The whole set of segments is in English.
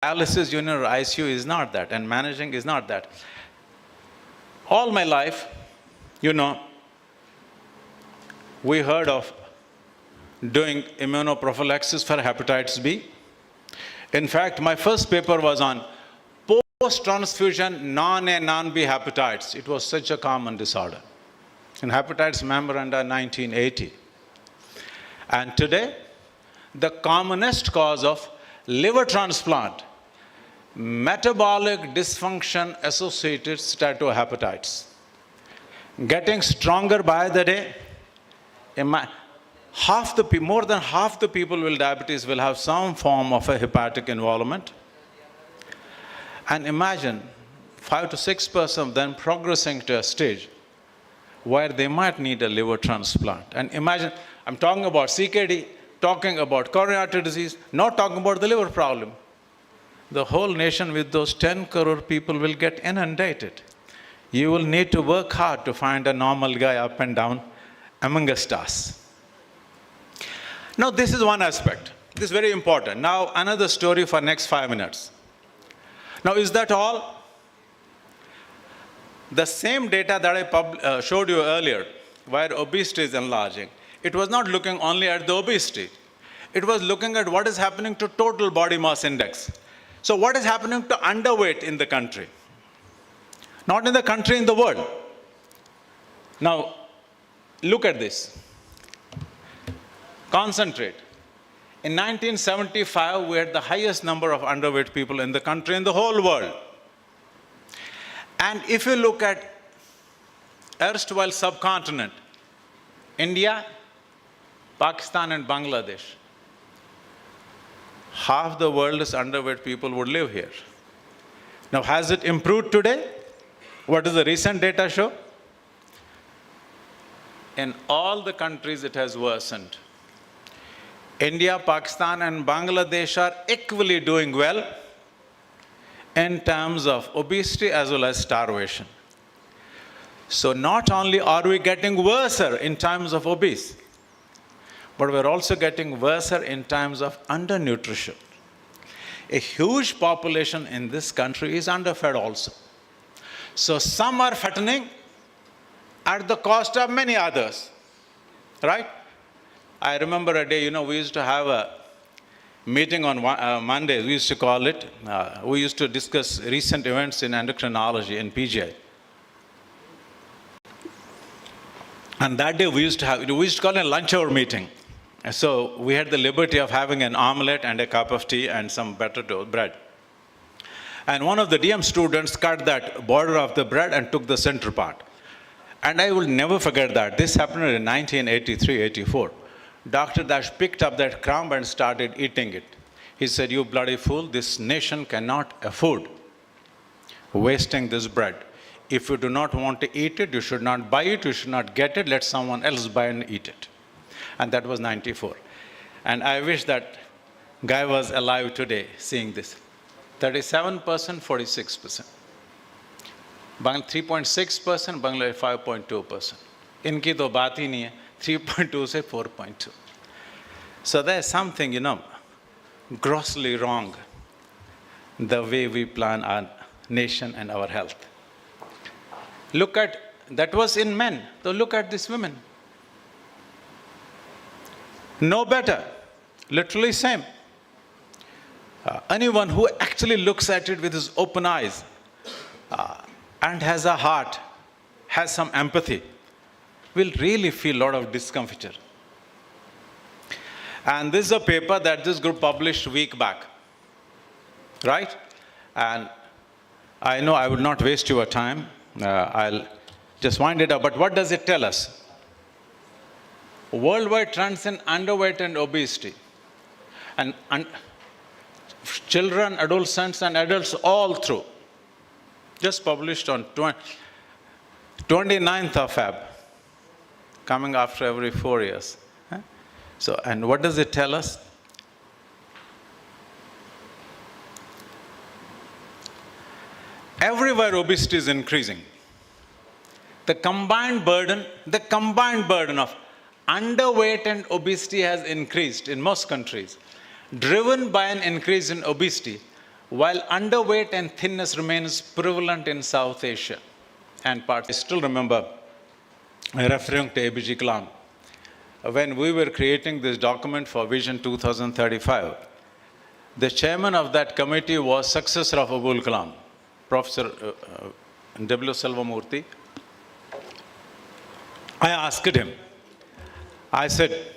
dialysis unit or ICU is not that, and managing is not that. All my life, we heard of doing immunoprophylaxis for hepatitis B. In fact, my first paper was on post-transfusion non-A, non-B hepatitis. It was such a common disorder. In Hepatitis Memoranda 1980. And today, the commonest cause of liver transplant, metabolic dysfunction associated steatohepatitis. Getting stronger by the day. More than half the people with diabetes will have some form of a hepatic involvement. And imagine 5 to 6% of them progressing to a stage where they might need a liver transplant. And imagine, I'm talking about CKD, talking about coronary artery disease, not talking about the liver problem. The whole nation with those 10 crore people will get inundated. You will need to work hard to find a normal guy up and down among us. Now, this is one aspect. This is very important. Now, another story for next 5 minutes. Now, is that all? The same data that I showed you earlier, where obesity is enlarging, it was not looking only at the obesity. It was looking at what is happening to total body mass index. So what is happening to underweight in the country? Not in the country, in the world. Now, look at this. Concentrate. In 1975, we had the highest number of underweight people in the country, in the whole world. And if you look at erstwhile subcontinent, India, Pakistan and Bangladesh, half the world's underweight people would live here. Now, has it improved today? What does the recent data show? In all the countries, it has worsened. India, Pakistan and Bangladesh are equally doing well in terms of obesity as well as starvation. So not only are we getting worse in terms of obese, but we're also getting worse in terms of undernutrition. A huge population in this country is underfed also. So some are fattening at the cost of many others, right? I remember a day, we used to have a meeting on Mondays, we used to call it. We used to discuss recent events in endocrinology in PGI. And that day we used to call it a lunch hour meeting. So we had the liberty of having an omelette and a cup of tea and some buttered bread. And one of the DM students cut that border of the bread and took the center part. And I will never forget that. This happened in 1983-84. Dr. Dash picked up that crumb and started eating it. He said, "You bloody fool, this nation cannot afford wasting this bread. If you do not want to eat it, you should not buy it, you should not get it, let someone else buy and eat it." And that was 94. And I wish that guy was alive today seeing this. 37%, 46%. 3.6%, Bangladesh 5.2%. Inki to baat hi nahi hai. 3.2 से 4.2. So there's something, grossly wrong the way we plan our nation and our health. Look at, that was in men. So look at these women. No better. Literally same. Anyone who actually looks at it with his open eyes and has a heart, has some empathy, will really feel a lot of discomfiture. And this is a paper that this group published a week back, right? And I know I would not waste your time. I'll just wind it up. But what does it tell us? Worldwide trends in underweight and obesity. And children, adolescents, and adults all through. Just published on 29th of Feb. Coming after every 4 years. So, and what does it tell us? Everywhere obesity is increasing. The combined burden of underweight and obesity has increased in most countries, driven by an increase in obesity, while underweight and thinness remains prevalent in South Asia and parts. I still remember referring to ABG Kalam. When we were creating this document for Vision 2035, the chairman of that committee was successor of Abul Kalam, Professor W. Selvamurthy. I asked him, I said,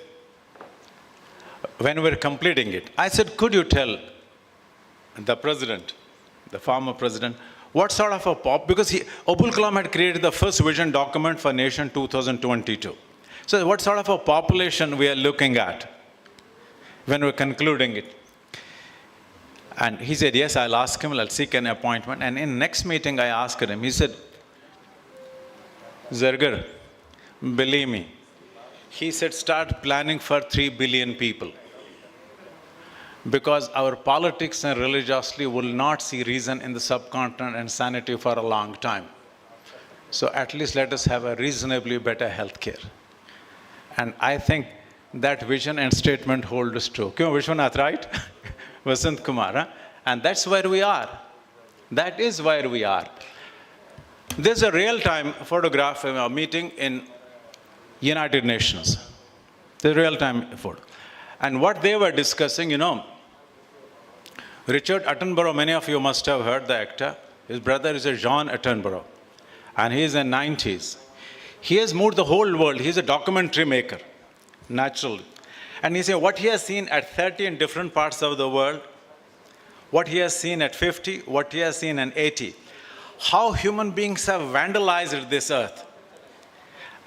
when we were completing it, I said, could you tell the president, the former president, what sort of a because Abul Kalam had created the first vision document for Nation 2022. So what sort of a population we are looking at when we're concluding it? And he said, yes, I'll ask him, I'll seek an appointment. And in next meeting, I asked him, he said, Zargar, believe me, he said, start planning for 3 billion people. Because our politics and religiosity will not see reason in the subcontinent and sanity for a long time. So at least let us have a reasonably better health care. And I think that vision and statement holds true. Kyun Vishwanath, right? Vasant Kumar, huh? And that's where we are. That is where we are. There's a real-time photograph of a meeting in United Nations. The real-time photo. And what they were discussing, Richard Attenborough, many of you must have heard the actor. His brother is a John Attenborough. And he is in 90s. He has moved the whole world. He's a documentary maker, naturally. And he said what he has seen at 30 in different parts of the world, what he has seen at 50, what he has seen at 80, how human beings have vandalized this earth.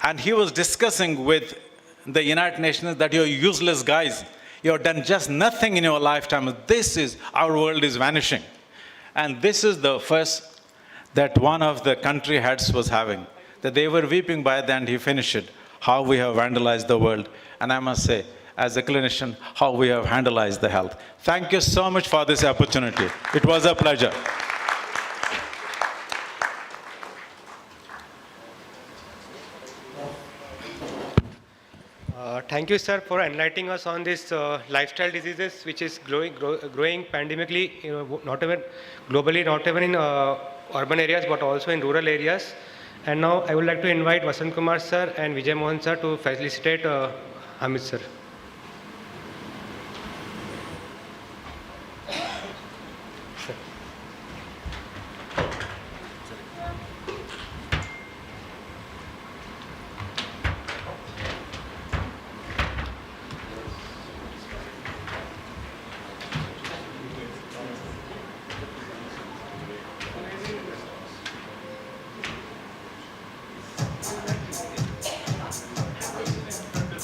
And he was discussing with the United Nations that you're useless guys. You have done just nothing in your lifetime. Our world is vanishing. And this is the first that one of the country heads was having, that they were weeping by the end he finished it, how we have vandalized the world. And I must say, as a clinician, how we have vandalized the health. Thank you so much for this opportunity. It was a pleasure. Thank you, sir, for enlightening us on this lifestyle diseases, which is growing pandemically, not even globally, not even in urban areas, but also in rural areas. And now I would like to invite Vasant Kumar, sir, and Vijay Mohan, sir, to felicitate Hamid, sir.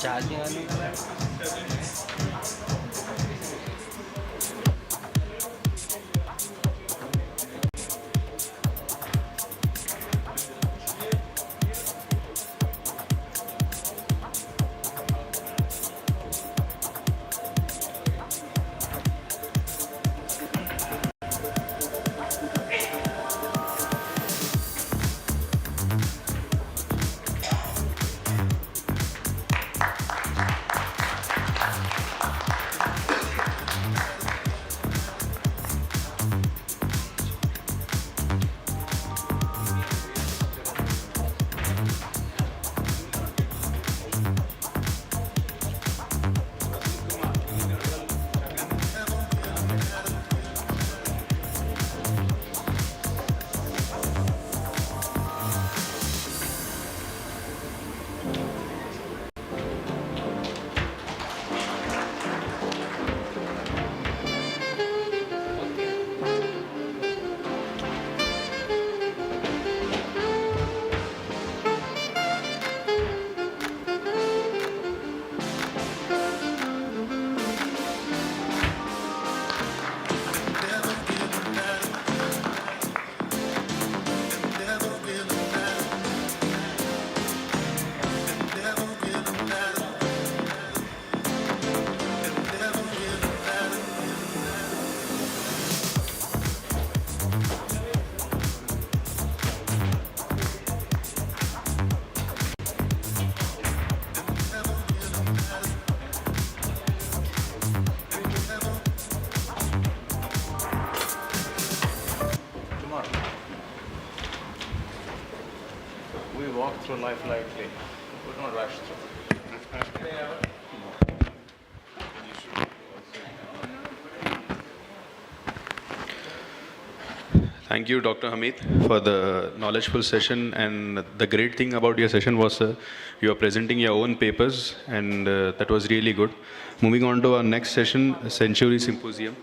Charging through life lightly. We don't rush through. Thank you, Dr. Hamid, for the knowledgeful session. And the great thing about your session was you are presenting your own papers, and that was really good. Moving on to our next session, Century Symposium.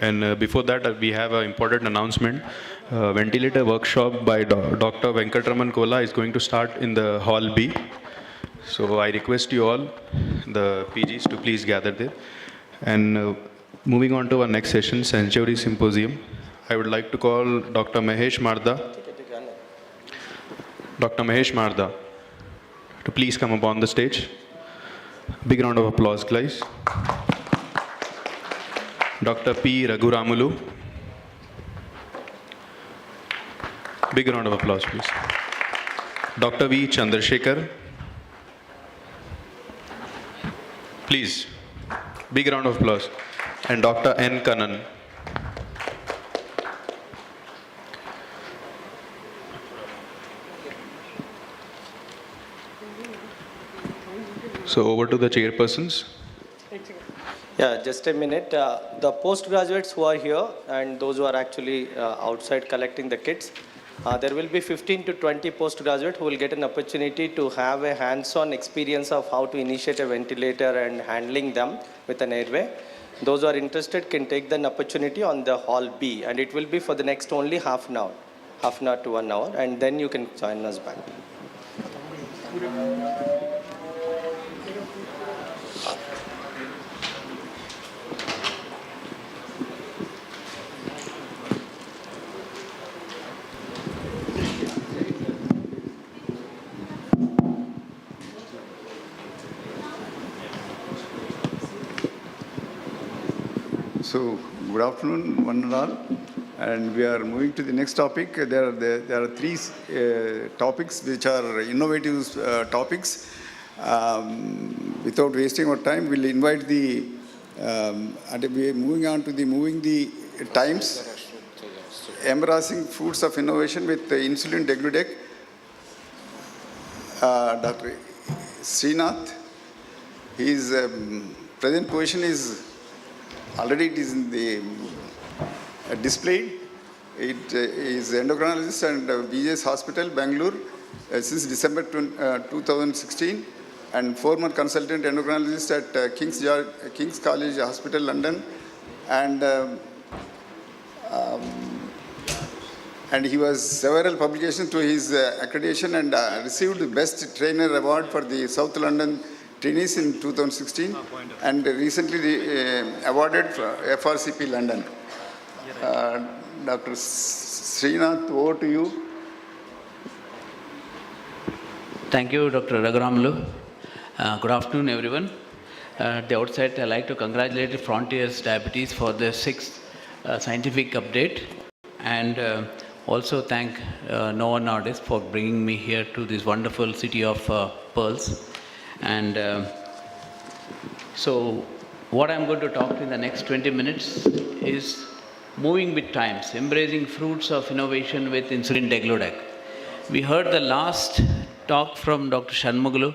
And before that, we have an important announcement. Ventilator workshop by Dr. Venkatraman Kola is going to start in the Hall B. So I request you all, the PGs, to please gather there. And moving on to our next session, Century Symposium. I would like to call Dr. Mahesh Marda. Dr. Mahesh Marda to please come up on the stage. Big round of applause, guys. Dr. P. Raghuramulu. Big round of applause, please. Dr. V. Chandrasekhar. Please, big round of applause. And Dr. N. Kannan. So over to the chairpersons. Yeah, just a minute. The postgraduates who are here and those who are actually outside collecting the kits, there will be 15 to 20 postgraduates who will get an opportunity to have a hands-on experience of how to initiate a ventilator and handling them with an airway. Those who are interested can take the opportunity on the Hall B, and it will be for the next only half an hour to 1 hour, and then you can join us back. So, good afternoon, one and all. And we are moving to the next topic. There are three topics which are innovative topics. Without wasting our time, we'll invite the, and we are moving on to the moving the times, embracing fruits of innovation with insulin degludec. Dr. Srinath, his present position is already it is in the displayed. It is endocrinologist and BJS Hospital, Bangalore, since December 2016, and former consultant endocrinologist at King's College Hospital, London, and he was several publications to his accreditation and received the Best Trainer Award for the South London Trainees in 2016, and recently awarded for FRCP London. Dr. Srinath, over to you. Thank you, Dr. Raghuramulu. Good afternoon, everyone. At the outset, I'd like to congratulate Frontiers Diabetes for the 6th scientific update, and also thank Novo Nordisk for bringing me here to this wonderful city of pearls. And so what I'm going to talk in the next 20 minutes is moving with times, embracing fruits of innovation with insulin degludec. We heard the last talk from Dr. Shanmugulu,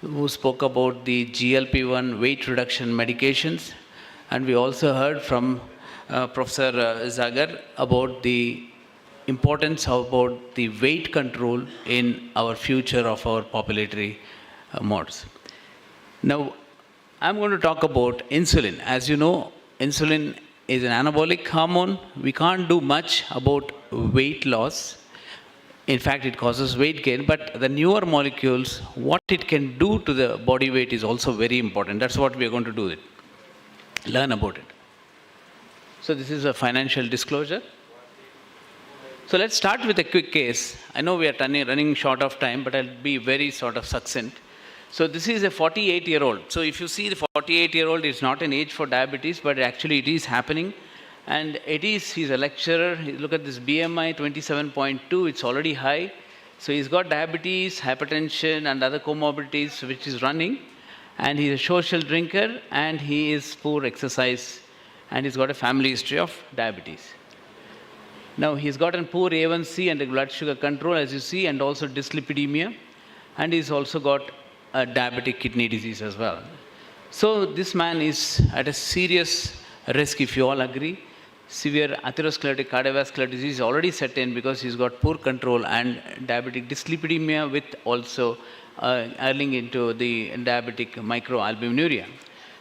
who spoke about the GLP-1 weight reduction medications, and we also heard from Professor Zagar about the importance about the weight control in our future of our populatory modes. Now, I'm going to talk about insulin. As you know, insulin is an anabolic hormone. We can't do much about weight loss. In fact, it causes weight gain, but the newer molecules, what it can do to the body weight is also very important. That's what we are going to do, learn about it. So this is a financial disclosure. So let's start with a quick case. I know we are running short of time, but I'll be very sort of succinct. So this is a 48-year-old. So if you see the 48-year-old is not an age for diabetes, but actually it is happening. And he's a lecturer. Look at this BMI 27.2, it's already high. So he's got diabetes, hypertension, and other comorbidities which is running. And he's a social drinker, and he is poor exercise, and he's got a family history of diabetes. Now, he's gotten poor A1C and blood sugar control, as you see, and also dyslipidemia, and he's also got diabetic kidney disease as well. So this man is at a serious risk, if you all agree. Severe atherosclerotic cardiovascular disease is already set in because he's got poor control and diabetic dyslipidemia with also earning into the diabetic microalbuminuria.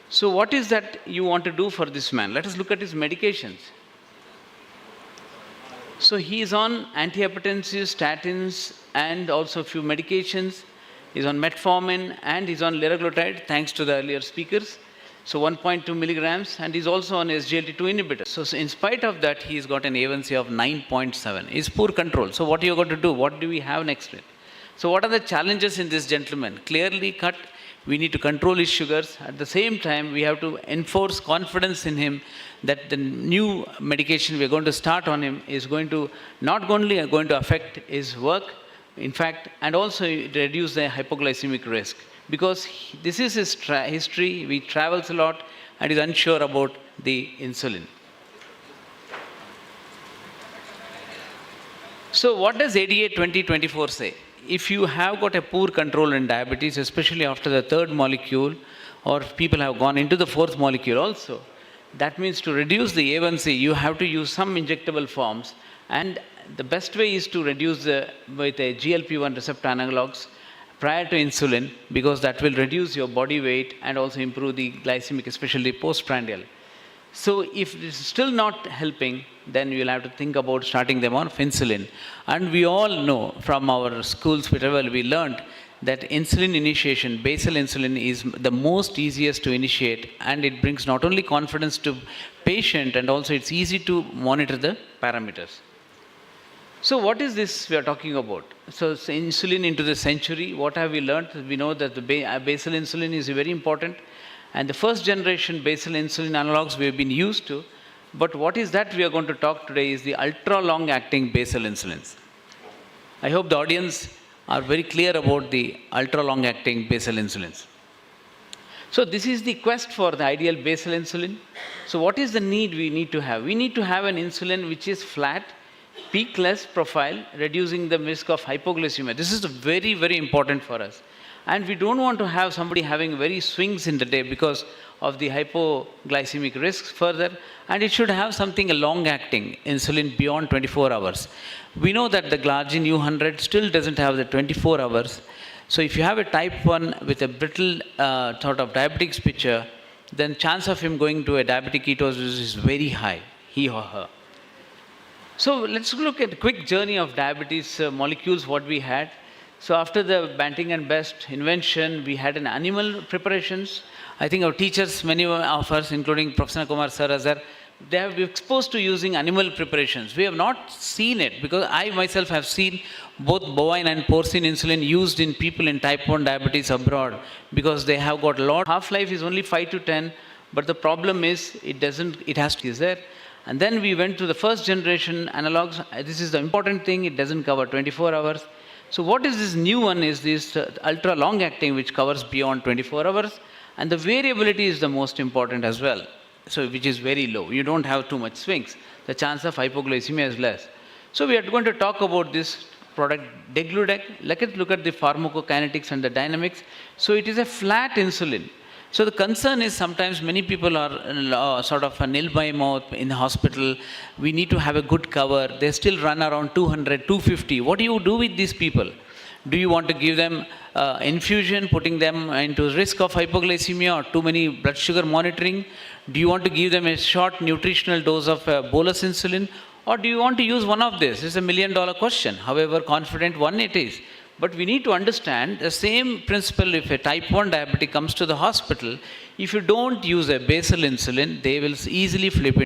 So what is that you want to do for this man? Let us look at his medications. So he is on antihypertensives, statins, and also a few medications. He's on metformin and he's on liraglutide, thanks to the earlier speakers. So 1.2 milligrams, and he's also on SGLT2 inhibitor. So in spite of that, he's got an A1C of 9.7. It's poor control. So what are you going to do? What do we have next? So what are the challenges in this gentleman? Clearly cut. We need to control his sugars. At the same time, we have to enforce confidence in him that the new medication we're going to start on him is going to not only going to affect his work, in fact, and also reduce the hypoglycemic risk. Because this is his history, he travels a lot and is unsure about the insulin. So what does ADA 2024 say? If you have got a poor control in diabetes, especially after the third molecule, or people have gone into the fourth molecule also, that means to reduce the A1C, you have to use some injectable forms, and the best way is to reduce with a GLP-1 receptor analogs prior to insulin, because that will reduce your body weight and also improve the glycemic, especially postprandial. So if this is still not helping, then you will have to think about starting them on insulin. And we all know from our schools, whatever we learned, that insulin initiation, basal insulin, is the most easiest to initiate, and it brings not only confidence to patient, and also it's easy to monitor the parameters. So what is this we are talking about? So insulin into the century, what have we learned? We know that the basal insulin is very important, and the first generation basal insulin analogs we have been used to, but what is that we are going to talk today is the ultra long acting basal insulins. I hope the audience are very clear about the ultra long acting basal insulins. So this is the quest for the ideal basal insulin. So what is the need we need to have? We need to have an insulin which is flat, peakless profile, reducing the risk of hypoglycemia. This is very, very important for us. And we don't want to have somebody having very swings in the day because of the hypoglycemic risks further. And it should have something, a long-acting insulin beyond 24 hours. We know that the Glargine U100 still doesn't have the 24 hours. So if you have a type 1 with a brittle sort of diabetics picture, then chance of him going to a diabetic ketosis is very high, he or her. So let's look at a quick journey of diabetes molecules, what we had. So after the Banting and Best invention, we had an animal preparations. I think our teachers, many of us, including Professor Kumar Sir, they have been exposed to using animal preparations. We have not seen it, because I myself have seen both bovine and porcine insulin used in people in type 1 diabetes abroad, because they have got a lot. Half-life is only 5 to 10, but the problem is it has to be there. And then we went to the first generation analogs. This is the important thing, it doesn't cover 24 hours. So what is this new one is this ultra long acting, which covers beyond 24 hours. And the variability is the most important as well. So which is very low. You don't have too much swings. The chance of hypoglycemia is less. So we are going to talk about this product degludec. Let's look at the pharmacokinetics and the dynamics. So it is a flat insulin. So the concern is sometimes many people are sort of a nil by mouth in the hospital. We need to have a good cover. They still run around 200, 250. What do you do with these people? Do you want to give them infusion, putting them into risk of hypoglycemia or too many blood sugar monitoring? Do you want to give them a short nutritional dose of bolus insulin? Or do you want to use one of this? It's a $1 million question. However confident one it is. But we need to understand the same principle. If a type 1 diabetic comes to the hospital, if you don't use a basal insulin, they will easily flip it.